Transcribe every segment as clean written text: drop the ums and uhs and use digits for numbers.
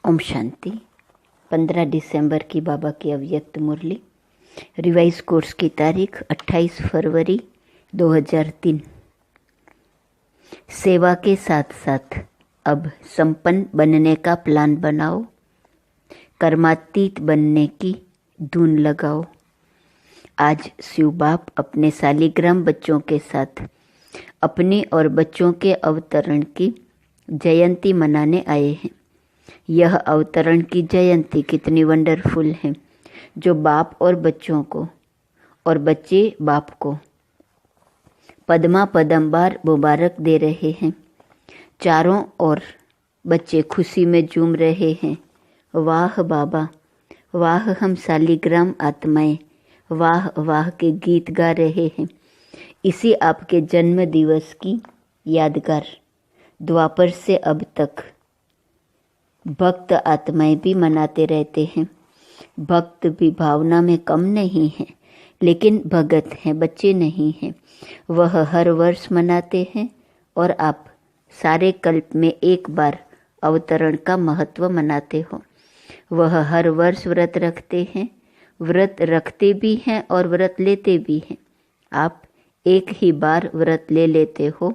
ओम शांति। 15 दिसंबर की बाबा की अव्यक्त मुरली। रिवाइज कोर्स की तारीख 28 फरवरी 2003। सेवा के साथ साथ अब संपन्न बनने का प्लान बनाओ, कर्मातीत बनने की धुन लगाओ। आज शिव बाप अपने सालिग्राम बच्चों के साथ अपनी और बच्चों के अवतरण की जयंती मनाने आए हैं। यह अवतरण की जयंती कितनी वंडरफुल है, जो बाप और बच्चों को और बच्चे बाप को पद्मा पदंबार मुबारक दे रहे हैं। चारों ओर बच्चे खुशी में झूम रहे हैं। वाह बाबा, वाह हम सालिग्राम आत्माएं, वाह वाह के गीत गा रहे हैं। इसी आपके जन्म दिवस की यादगार द्वापर से अब तक भक्त आत्माएं भी मनाते रहते हैं। भक्त भी भावना में कम नहीं है, लेकिन भगत हैं, बच्चे नहीं हैं। वह हर वर्ष मनाते हैं और आप सारे कल्प में एक बार अवतरण का महत्व मनाते हो। वह हर वर्ष व्रत रखते हैं, व्रत रखते भी हैं और व्रत लेते भी हैं। आप एक ही बार व्रत ले लेते हो,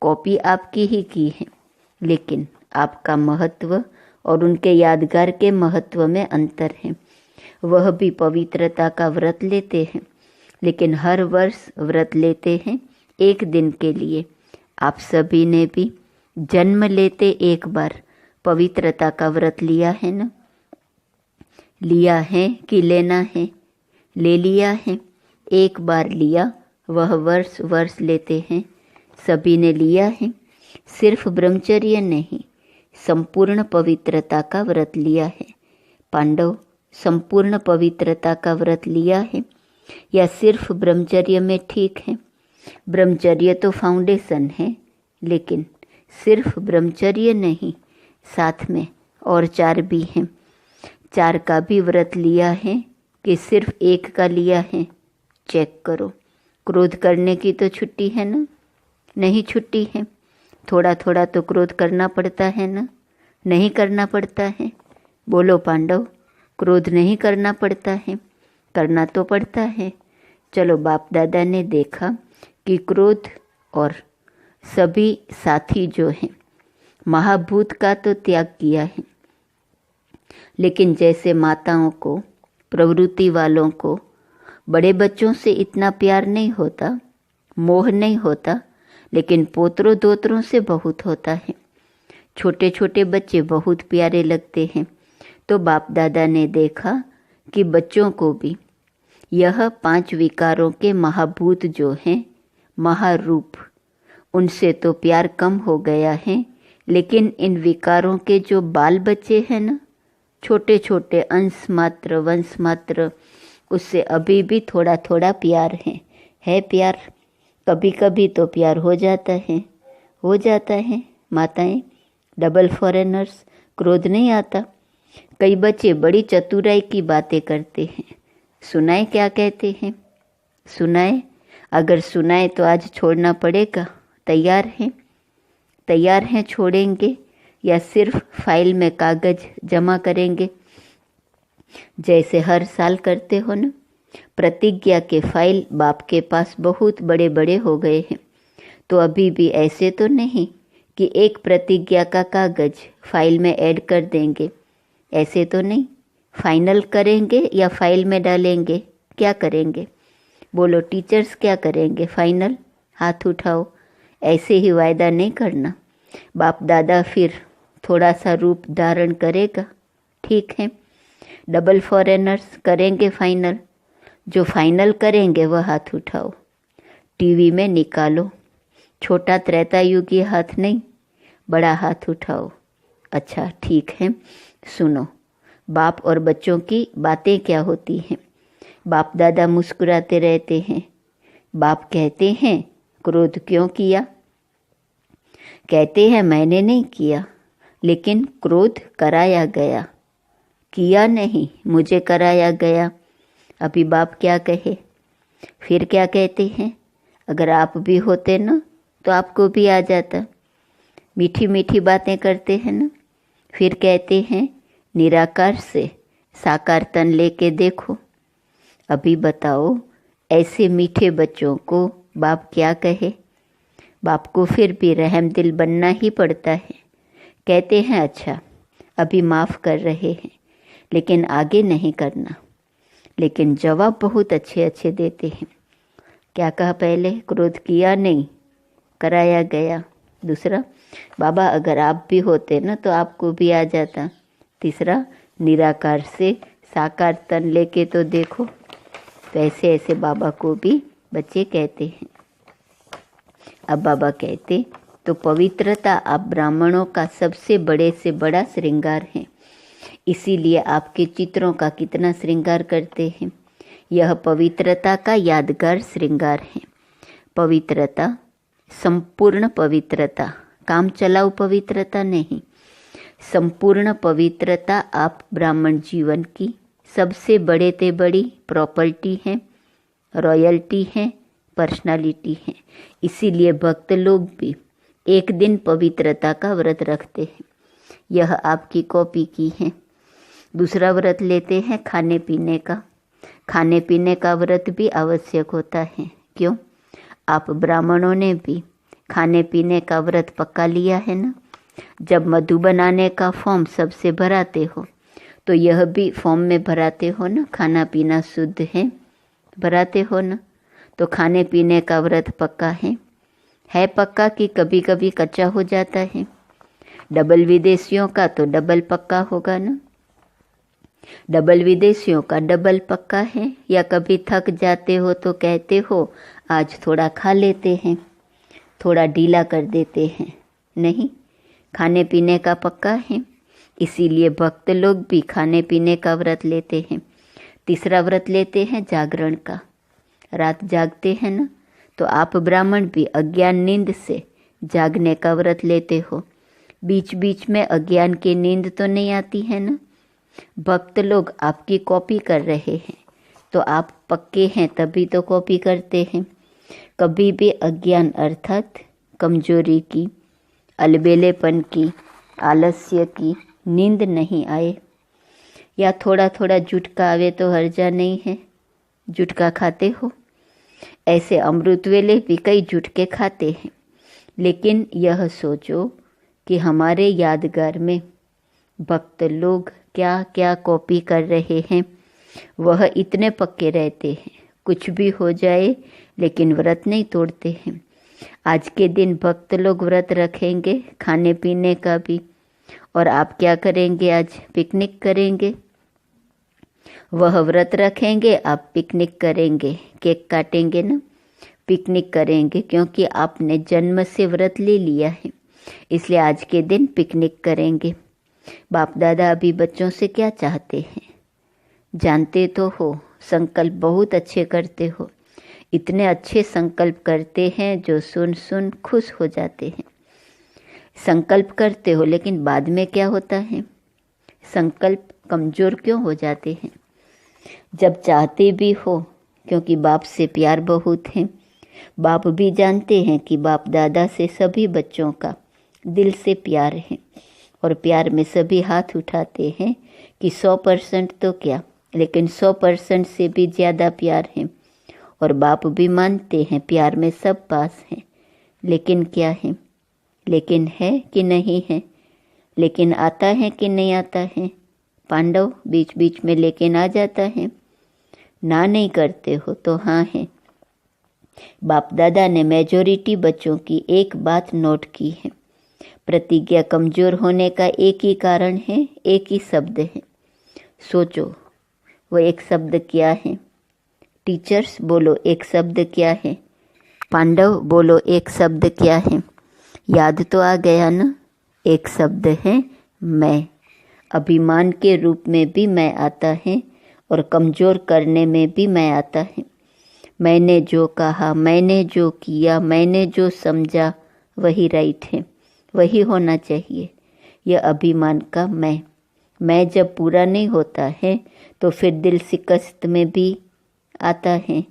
कॉपी आपकी ही की है, लेकिन आपका महत्व और उनके यादगार के महत्व में अंतर है। वह भी पवित्रता का व्रत लेते हैं, लेकिन हर वर्ष व्रत लेते हैं एक दिन के लिए। आप सभी ने भी जन्म लेते एक बार पवित्रता का व्रत लिया है ना? लिया है कि लेना है? ले लिया है। एक बार लिया, वह वर्ष वर्ष लेते हैं। सभी ने लिया है। सिर्फ ब्रह्मचर्य नहीं, संपूर्ण पवित्रता का व्रत लिया है। पांडव, संपूर्ण पवित्रता का व्रत लिया है या सिर्फ ब्रह्मचर्य में ठीक है? ब्रह्मचर्य तो फाउंडेशन है, लेकिन सिर्फ ब्रह्मचर्य नहीं, साथ में और 4 भी हैं। 4 का भी व्रत लिया है कि सिर्फ एक का लिया है? चेक करो। क्रोध करने की तो छुट्टी है ना? नहीं छुट्टी है। थोड़ा थोड़ा तो क्रोध करना पड़ता है ना? नहीं करना पड़ता है? बोलो पांडव, क्रोध नहीं करना पड़ता है? करना तो पड़ता है। चलो, बाप दादा ने देखा कि क्रोध और सभी साथी जो हैं, महाभूत का तो त्याग किया है, लेकिन जैसे माताओं को, प्रवृत्ति वालों को बड़े बच्चों से इतना प्यार नहीं होता, मोह नहीं होता, लेकिन पोतरों दोतरों से बहुत होता है। छोटे छोटे बच्चे बहुत प्यारे लगते हैं। तो बाप दादा ने देखा कि बच्चों को भी यह 5 विकारों के महाभूत जो हैं, महारूप, उनसे तो प्यार कम हो गया है, लेकिन इन विकारों के जो बाल बच्चे हैं ना, छोटे छोटे अंश मात्र, वंश मात्र, उससे अभी भी थोड़ा थोड़ा प्यार है प्यार। कभी कभी तो प्यार हो जाता है। माताएं, डबल फॉरेनर्स, क्रोध नहीं आता। कई बच्चे बड़ी चतुराई की बातें करते हैं। सुनाए क्या कहते हैं? सुनाए? अगर सुनाए तो आज छोड़ना पड़ेगा। तैयार हैं छोड़ेंगे या सिर्फ फाइल में कागज जमा करेंगे? जैसे हर साल करते हो ना, प्रतिज्ञा के फाइल बाप के पास बहुत बड़े बड़े हो गए हैं। तो अभी भी ऐसे तो नहीं कि एक प्रतिज्ञा का कागज फाइल में ऐड कर देंगे। ऐसे तो नहीं। फाइनल करेंगे या फाइल में डालेंगे? क्या करेंगे? बोलो टीचर्स, क्या करेंगे? फाइनल? हाथ उठाओ। ऐसे ही वायदा नहीं करना। बाप दादा फिर थोड़ा सा रूप धारण करेगा, ठीक है। डबल फॉरेनर्स करेंगे फाइनल। जो फाइनल करेंगे वह हाथ उठाओ। टीवी में निकालो। छोटा त्रेतायुगी हाथ नहीं, बड़ा हाथ उठाओ। अच्छा, ठीक है। सुनो, बाप और बच्चों की बातें क्या होती हैं। बाप दादा मुस्कुराते रहते हैं। बाप कहते हैं, क्रोध क्यों किया? कहते हैं मैंने नहीं किया, लेकिन क्रोध कराया गया। किया नहीं, मुझे कराया गया। अभी बाप क्या कहे? फिर क्या कहते हैं? अगर आप भी होते ना तो आपको भी आ जाता। मीठी मीठी बातें करते हैं ना। फिर कहते हैं निराकार से साकार तन लेके देखो। अभी बताओ, ऐसे मीठे बच्चों को बाप क्या कहे? बाप को फिर भी रहम दिल बनना ही पड़ता है। कहते हैं अच्छा अभी माफ़ कर रहे हैं, लेकिन आगे नहीं करना। लेकिन जवाब बहुत अच्छे अच्छे देते हैं। क्या कहा पहले? क्रोध किया नहीं, कराया गया। दूसरा, बाबा अगर आप भी होते ना तो आपको भी आ जाता। तीसरा, निराकार से साकार तन लेके तो देखो। तो ऐसे ऐसे बाबा को भी बच्चे कहते हैं। अब बाबा कहते तो पवित्रता आप ब्राह्मणों का सबसे बड़े से बड़ा श्रृंगार है, इसीलिए आपके चित्रों का कितना श्रृंगार करते हैं। यह पवित्रता का यादगार श्रृंगार है। पवित्रता, संपूर्ण पवित्रता, काम चलाऊ पवित्रता नहीं, संपूर्ण पवित्रता आप ब्राह्मण जीवन की सबसे बड़े ते बड़ी प्रॉपर्टी है, रॉयल्टी है, पर्सनालिटी है। इसीलिए भक्त लोग भी एक दिन पवित्रता का व्रत रखते हैं। यह आपकी कॉपी की है। दूसरा व्रत लेते हैं खाने पीने का। खाने पीने का व्रत भी आवश्यक होता है। क्यों? आप ब्राह्मणों ने भी खाने पीने का व्रत पक्का लिया है ना। जब मधु बनाने का फॉर्म सबसे भराते हो तो यह भी फॉर्म में भराते हो ना, खाना पीना शुद्ध है, भराते हो ना। तो खाने पीने का व्रत पक्का है पक्का कि कभी कभी कच्चा हो जाता है। डबल विदेशियों का तो डबल पक्का होगा ना। डबल विदेशियों का डबल पक्का है। या कभी थक जाते हो तो कहते हो आज थोड़ा खा लेते हैं, थोड़ा ढीला कर देते हैं। नहीं, खाने पीने का पक्का है। इसीलिए भक्त लोग भी खाने पीने का व्रत लेते हैं। तीसरा व्रत लेते हैं जागरण का। रात जागते हैं ना, तो आप ब्राह्मण भी अज्ञान नींद से जागने का व्रत लेते हो। बीच बीच में अज्ञान की नींद तो नहीं आती है ना। भक्त लोग आपकी कॉपी कर रहे हैं, तो आप पक्के हैं तभी तो कॉपी करते हैं। कभी भी अज्ञान अर्थात कमजोरी की, अलबेलेपन की, आलस्य की नींद नहीं आए। या थोड़ा थोड़ा जुटका आवे तो हर्जा नहीं है, जुटका खाते हो। ऐसे अमृत वेले भी कई जुटके खाते हैं। लेकिन यह सोचो कि हमारे यादगार में भक्त लोग क्या क्या कॉपी कर रहे हैं। वह इतने पक्के रहते हैं, कुछ भी हो जाए लेकिन व्रत नहीं तोड़ते हैं। आज के दिन भक्त लोग व्रत रखेंगे खाने पीने का भी, और आप क्या करेंगे? आज पिकनिक करेंगे। वह व्रत रखेंगे, आप पिकनिक करेंगे, केक काटेंगे ना। पिकनिक करेंगे क्योंकि आपने जन्म से व्रत ले लिया है, इसलिए आज के दिन पिकनिक करेंगे। बाप दादा अभी बच्चों से क्या चाहते हैं जानते तो हो। संकल्प बहुत अच्छे करते हो, इतने अच्छे संकल्प करते हैं जो सुन सुन खुश हो जाते हैं। संकल्प करते हो लेकिन बाद में क्या होता है? संकल्प कमज़ोर क्यों हो जाते हैं? जब चाहते भी हो, क्योंकि बाप से प्यार बहुत है। बाप भी जानते हैं कि बाप दादा से सभी बच्चों का दिल से प्यार है, और प्यार में सभी हाथ उठाते हैं कि 100% तो क्या, लेकिन 100% से भी ज़्यादा प्यार है। और बाप भी मानते हैं प्यार में सब पास हैं। लेकिन क्या है? लेकिन है कि नहीं है? लेकिन आता है कि नहीं आता है? पांडव बीच बीच में लेकिन आ जाता है। ना नहीं करते हो तो हाँ है। बाप दादा ने मेजॉरिटी बच्चों की एक बात नोट की है। प्रतिज्ञा कमज़ोर होने का एक ही कारण है, एक ही शब्द है। सोचो वो एक शब्द क्या है? टीचर्स बोलो एक शब्द क्या है? पांडव बोलो एक शब्द क्या है? याद तो आ गया ना? एक शब्द है मैं। अभिमान के रूप में भी मैं आता है, और कमज़ोर करने में भी मैं आता है। मैंने जो कहा, मैंने जो किया, मैंने जो समझा वही राइट है, वही होना चाहिए। यह अभिमान का मैं जब पूरा नहीं होता है तो फिर दिल शिकस्त में भी आता है।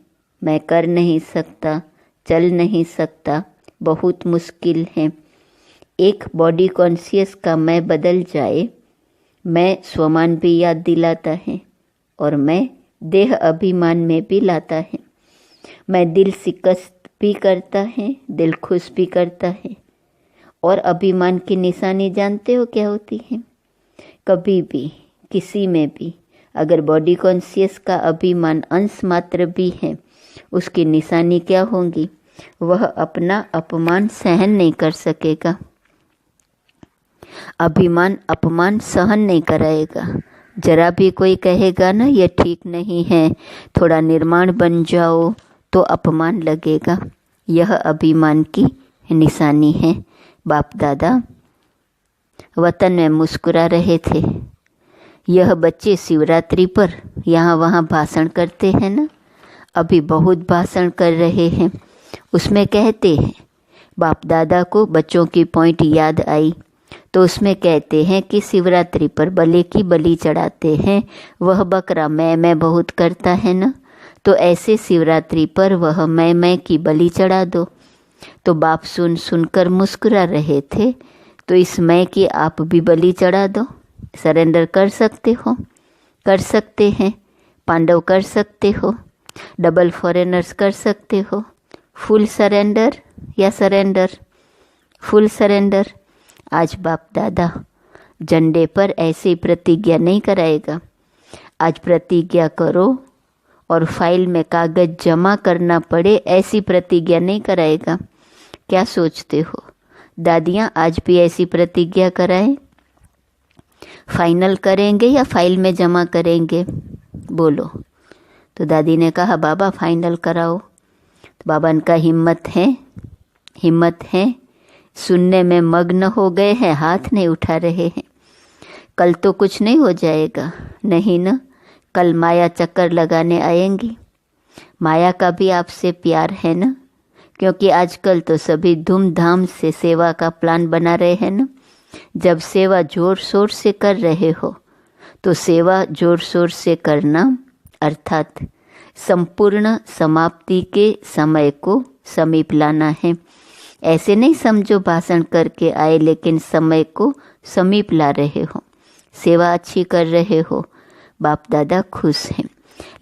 मैं कर नहीं सकता, चल नहीं सकता, बहुत मुश्किल है। एक बॉडी कॉन्शियस का मैं बदल जाए, मैं स्वमान भी याद दिलाता है और मैं देह अभिमान में भी लाता है। मैं दिल शिकस्त भी करता है, दिल खुश भी करता है। और अभिमान की निशानी जानते हो क्या होती है? कभी भी किसी में भी अगर बॉडी कॉन्शियस का अभिमान अंश मात्र भी है, उसकी निशानी क्या होगी? वह अपना अपमान सहन नहीं कर सकेगा। अभिमान अपमान सहन नहीं कराएगा। जरा भी कोई कहेगा ना ये ठीक नहीं है, थोड़ा निर्माण बन जाओ, तो अपमान लगेगा। यह अभिमान की निशानी है। बाप दादा वतन में मुस्कुरा रहे थे। यह बच्चे शिवरात्रि पर यहाँ वहाँ भाषण करते हैं ना, अभी बहुत भाषण कर रहे हैं। उसमें कहते हैं, बाप दादा को बच्चों की पॉइंट याद आई तो उसमें कहते हैं कि शिवरात्रि पर बलि की बलि चढ़ाते हैं। वह बकरा मैं बहुत करता है ना, तो ऐसे शिवरात्रि पर वह मैं की बलि चढ़ा दो। तो बाप सुनकर मुस्कुरा रहे थे। तो इस मैं की आप भी बलि चढ़ा दो। सरेंडर कर सकते हो, कर सकते हैं। पांडव कर सकते हो, डबल फॉरेनर्स कर सकते हो। फुल सरेंडर या सरेंडर? Full surrender. आज बाप दादा झंडे पर ऐसी प्रतिज्ञा नहीं कराएगा। आज प्रतिज्ञा करो और फाइल में कागज जमा करना पड़े, ऐसी प्रतिज्ञा नहीं कराएगा। क्या सोचते हो दादियाँ आज भी ऐसी प्रतिज्ञा कराएं? फाइनल करेंगे या फाइल में जमा करेंगे? बोलो। तो दादी ने कहा बाबा फाइनल कराओ। तो बाबा का हिम्मत है, सुनने में मग्न हो गए हैं, हाथ नहीं उठा रहे हैं। कल तो कुछ नहीं हो जाएगा, नहीं ना? कल माया चक्कर लगाने आएंगी। माया का भी आपसे प्यार है ना, क्योंकि आजकल तो सभी धूमधाम से सेवा का प्लान बना रहे हैं ना। जब सेवा जोर शोर से कर रहे हो तो सेवा जोर शोर से करना, अर्थात संपूर्ण समाप्ति के समय को समीप लाना है। ऐसे नहीं समझो भाषण करके आए लेकिन समय को समीप ला रहे हो, सेवा अच्छी कर रहे हो। बाप दादा खुश हैं,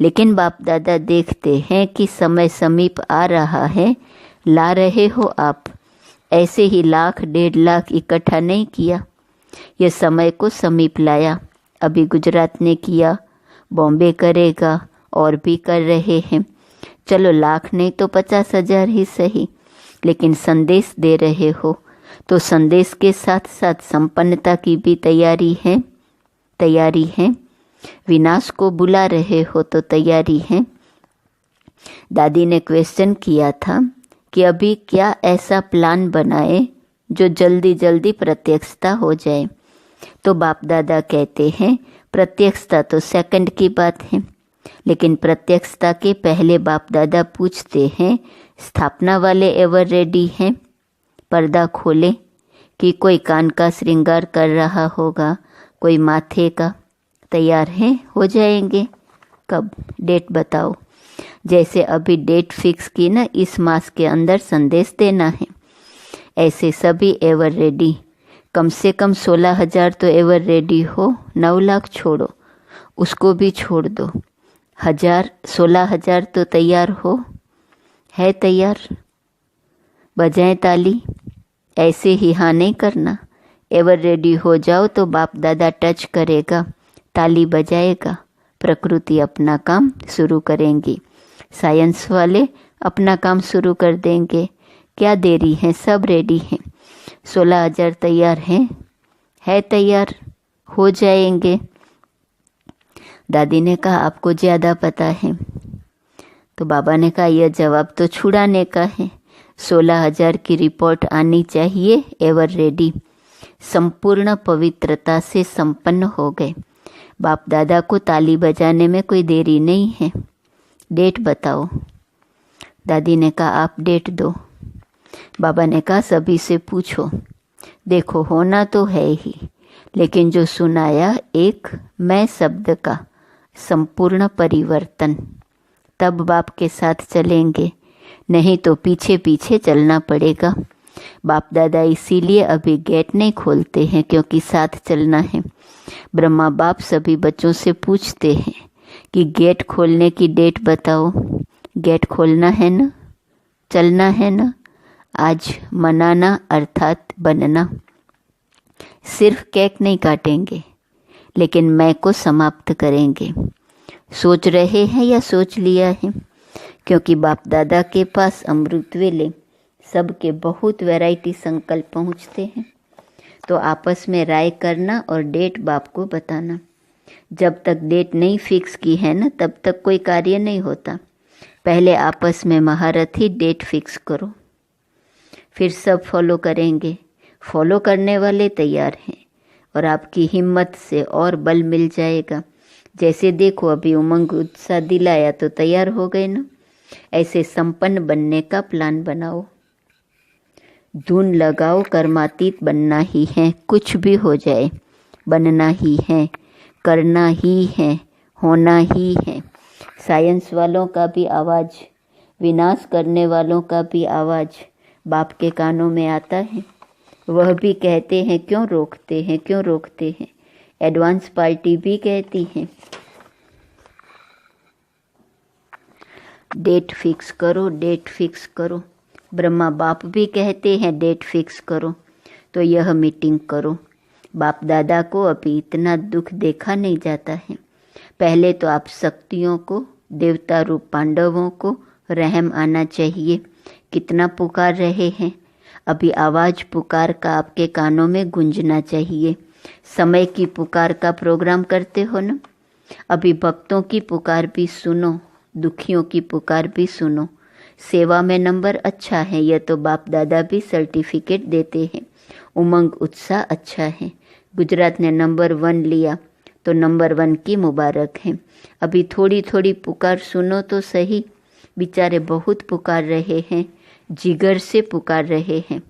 लेकिन बाप दादा देखते हैं कि समय समीप आ रहा है। ला रहे हो आप, ऐसे ही 1,00,000 1,50,000 इकट्ठा नहीं किया, ये समय को समीप लाया। अभी गुजरात ने किया, बॉम्बे करेगा, और भी कर रहे हैं। चलो 1,00,000 नहीं तो 50,000 ही सही, लेकिन संदेश दे रहे हो तो संदेश के साथ साथ संपन्नता की भी तैयारी है। विनाश को बुला रहे हो तो तैयारी है। दादी ने क्वेश्चन किया था कि अभी क्या ऐसा प्लान बनाए जो जल्दी जल्दी प्रत्यक्षता हो जाए। तो बाप दादा कहते हैं प्रत्यक्षता तो सेकंड की बात है, लेकिन प्रत्यक्षता के पहले बाप दादा पूछते हैं स्थापना वाले एवर रेडी हैं? पर्दा खोले कि कोई कान का श्रृंगार कर रहा होगा, कोई माथे का, तैयार हैं? हो जाएंगे। कब? डेट बताओ। जैसे अभी डेट फिक्स की ना, इस मास के अंदर संदेश देना है, ऐसे सभी एवर रेडी। कम से कम 16,000 तो एवर रेडी हो। 9,00,000 छोड़ो, उसको भी छोड़ दो। 16,000 तो तैयार हो। है तैयार? बजाएं ताली। ऐसे ही हाँ नहीं करना। एवर रेडी हो जाओ तो बाप दादा टच करेगा, ताली बजाएगा, प्रकृति अपना काम शुरू करेंगी, साइंस वाले अपना काम शुरू कर देंगे। क्या देरी है? सब रेडी हैं। 16,000 तैयार हैं। है तैयार? हो जाएंगे। दादी ने कहा आपको ज़्यादा पता है। तो बाबा ने कहा यह जवाब तो छुड़ाने का है। 16,000 की रिपोर्ट आनी चाहिए। एवर रेडी, संपूर्ण पवित्रता से संपन्न हो गए। बाप दादा को ताली बजाने में कोई देरी नहीं है। डेट बताओ। दादी ने कहा आप डेट दो। बाबा ने कहा सभी से पूछो। देखो होना तो है ही, लेकिन जो सुनाया एक मैं शब्द का संपूर्ण परिवर्तन, तब बाप के साथ चलेंगे, नहीं तो पीछे पीछे चलना पड़ेगा। बाप दादा इसीलिए अभी गेट नहीं खोलते हैं, क्योंकि साथ चलना है। ब्रह्मा बाप सभी बच्चों से पूछते हैं कि गेट खोलने की डेट बताओ। गेट खोलना है ना, चलना है ना। आज मनाना अर्थात बनना। सिर्फ केक नहीं काटेंगे, लेकिन मैं को समाप्त करेंगे। सोच रहे हैं या सोच लिया है? क्योंकि बाप दादा के पास अमृत वेले सबके बहुत वैरायटी संकल्प पहुँचते हैं। तो आपस में राय करना और डेट बाप को बताना। जब तक डेट नहीं फिक्स की है ना, तब तक कोई कार्य नहीं होता। पहले आपस में महारथी डेट फिक्स करो, फिर सब फॉलो करेंगे। फॉलो करने वाले तैयार हैं और आपकी हिम्मत से और बल मिल जाएगा। जैसे देखो अभी उमंग उत्साह दिलाया तो तैयार हो गए ना। ऐसे संपन्न बनने का प्लान बनाओ। धुन लगाओ, कर्मातीत बनना ही है। कुछ भी हो जाए बनना ही है, करना ही है, होना ही है। साइंस वालों का भी आवाज़, विनाश करने वालों का भी आवाज़ बाप के कानों में आता है। वह भी कहते हैं क्यों रोकते हैं, क्यों रोकते हैं। एडवांस पार्टी भी कहती है डेट फिक्स करो, डेट फिक्स करो। ब्रह्मा बाप भी कहते हैं डेट फिक्स करो। तो यह मीटिंग करो। बाप दादा को अभी इतना दुख देखा नहीं जाता है। पहले तो आप शक्तियों को, देवता रूप पांडवों को रहम आना चाहिए। कितना पुकार रहे हैं। अभी आवाज़ पुकार का आपके कानों में गूंजना चाहिए। समय की पुकार का प्रोग्राम करते हो ना। अभी भक्तों की पुकार भी सुनो, दुखियों की पुकार भी सुनो। सेवा में नंबर अच्छा है, यह तो बाप दादा भी सर्टिफिकेट देते हैं। उमंग उत्साह अच्छा है। गुजरात ने नंबर 1 लिया तो नंबर 1 की मुबारक है। अभी थोड़ी थोड़ी पुकार सुनो तो सही। बेचारे बहुत पुकार रहे हैं, जिगर से पुकार रहे हैं,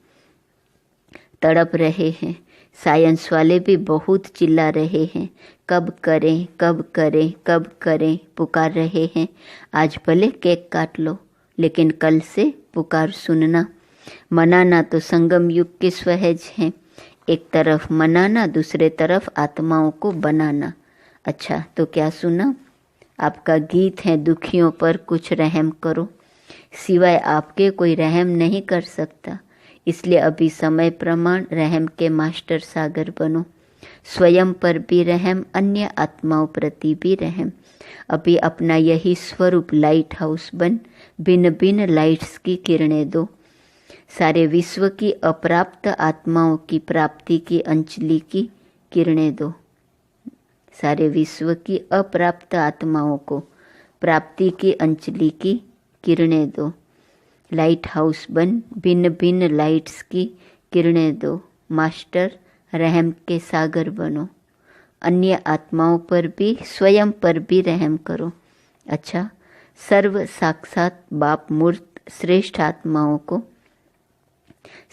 तड़प रहे हैं। साइंस वाले भी बहुत चिल्ला रहे हैं, कब करें कब करें कब करें, पुकार रहे हैं। आज भले केक काट लो, लेकिन कल से पुकार सुनना। मनाना तो संगम युग के स्वहज हैं। एक तरफ मनाना, दूसरे तरफ आत्माओं को बनाना। अच्छा तो क्या सुना? आपका गीत है दुखियों पर कुछ रहम करो। सिवाय आपके कोई रहम नहीं कर सकता। इसलिए अभी समय प्रमाण रहम के मास्टर सागर बनो। स्वयं पर भी रहम, अन्य आत्माओं प्रति भी रहम। अभी अपना यही स्वरूप लाइट हाउस बन भिन्न भिन्न लाइट्स की किरणें दो। सारे विश्व की अप्राप्त आत्माओं की प्राप्ति की अंजलि की किरणें दो। सारे विश्व की अप्राप्त आत्माओं को प्राप्ति की अंजलि की किरणें दो। लाइट हाउस बन भिन्न भिन्न लाइट्स की किरणें दो। मास्टर रहम के सागर बनो। अन्य आत्माओं पर भी, स्वयं पर भी रहम करो। अच्छा, सर्व साक्षात बाप मूर्त श्रेष्ठ आत्माओं को,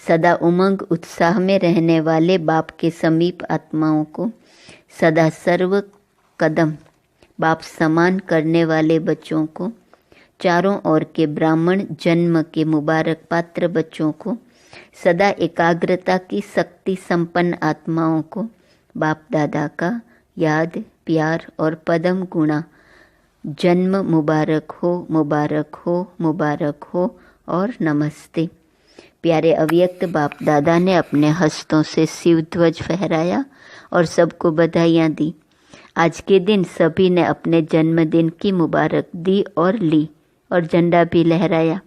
सदा उमंग उत्साह में रहने वाले बाप के समीप आत्माओं को, सदा सर्व कदम बाप समान करने वाले बच्चों को, चारों ओर के ब्राह्मण जन्म के मुबारक पात्र बच्चों को, सदा एकाग्रता की शक्ति संपन्न आत्माओं को बाप दादा का याद, प्यार और पदम गुणा जन्म मुबारक हो, मुबारक हो, मुबारक हो और नमस्ते। प्यारे अव्यक्त बाप दादा ने अपने हस्तों से शिव ध्वज फहराया और सबको बधाइयाँ दी। आज के दिन सभी ने अपने जन्मदिन की मुबारक दी और ली और झंडा भी लहराया।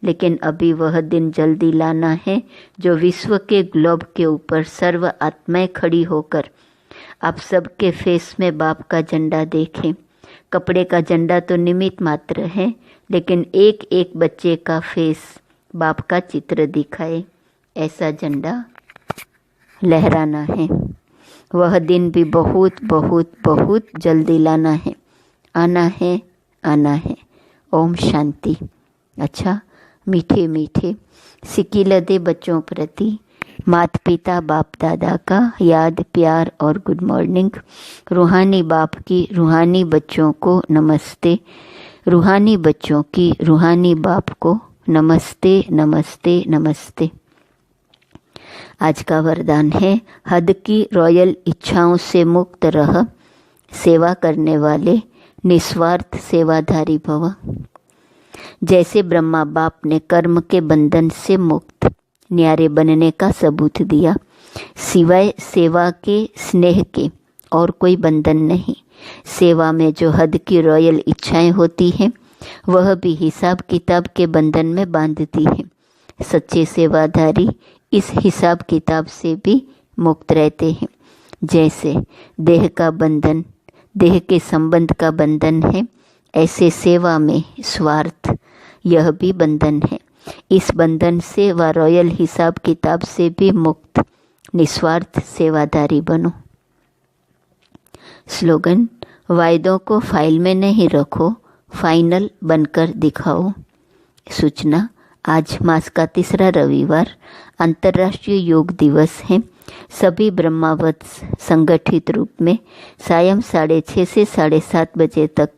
लेकिन अभी वह दिन जल्दी लाना है जो विश्व के ग्लोब के ऊपर सर्व आत्माएं खड़ी होकर आप सबके फेस में बाप का झंडा देखें। कपड़े का झंडा तो निमित्त मात्र है, लेकिन एक एक बच्चे का फेस बाप का चित्र दिखाए, ऐसा झंडा लहराना है। वह दिन भी बहुत बहुत बहुत जल्दी लाना है, आना है, आना है। ओम शांति। अच्छा, मीठे मीठे सिकिलदे बच्चों प्रति माता पिता बाप दादा का याद, प्यार और गुड मॉर्निंग। रूहानी बाप की रूहानी बच्चों को नमस्ते। रूहानी बच्चों की रूहानी बाप को नमस्ते, नमस्ते, नमस्ते। आज का वरदान है, हद की रॉयल इच्छाओं से मुक्त रह, सेवा करने वाले निस्वार्थ सेवाधारी भव। जैसे ब्रह्मा बाप ने कर्म के बंधन से मुक्त न्यारे बनने का सबूत दिया, सिवाय सेवा के स्नेह के और कोई बंधन नहीं। सेवा में जो हद की रॉयल इच्छाएं होती हैं वह भी हिसाब किताब के बंधन में बांधती है। सच्चे सेवाधारी इस हिसाब किताब से भी मुक्त रहते हैं। जैसे देह का बंधन देह के संबंध का बंधन है, ऐसे सेवा में स्वार्थ यह भी बंधन है। इस बंधन से व रॉयल हिसाब किताब से भी मुक्त निस्वार्थ सेवाधारी बनो। स्लोगन, वायदों को फाइल में नहीं रखो, फाइनल बनकर दिखाओ। सूचना, आज मास का तीसरा रविवार अंतर्राष्ट्रीय योग दिवस है। सभी ब्रह्मावत्स संगठित रूप में सायं 6:30 से 7:30 बजे तक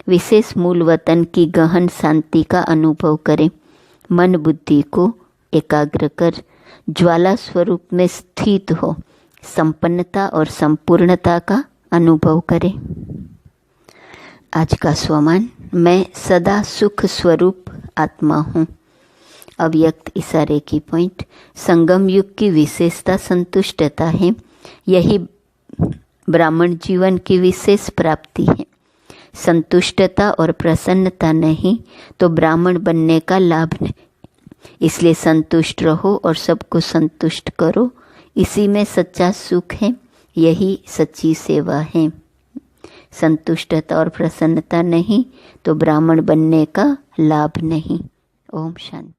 विशेष मूल वतन की गहन शांति का अनुभव करें। मन बुद्धि को एकाग्र कर ज्वाला स्वरूप में स्थित हो संपन्नता और संपूर्णता का अनुभव करें। आज का स्वमान, मैं सदा सुख स्वरूप आत्मा हूँ। अव्यक्त इशारे की पॉइंट, संगम युग की विशेषता संतुष्टता है। यही ब्राह्मण जीवन की विशेष प्राप्ति है। संतुष्टता और प्रसन्नता नहीं तो ब्राह्मण बनने का लाभ नहीं। इसलिए संतुष्ट रहो और सबको संतुष्ट करो, इसी में सच्चा सुख है, यही सच्ची सेवा है। संतुष्टता और प्रसन्नता नहीं तो ब्राह्मण बनने का लाभ नहीं। ओम शांति।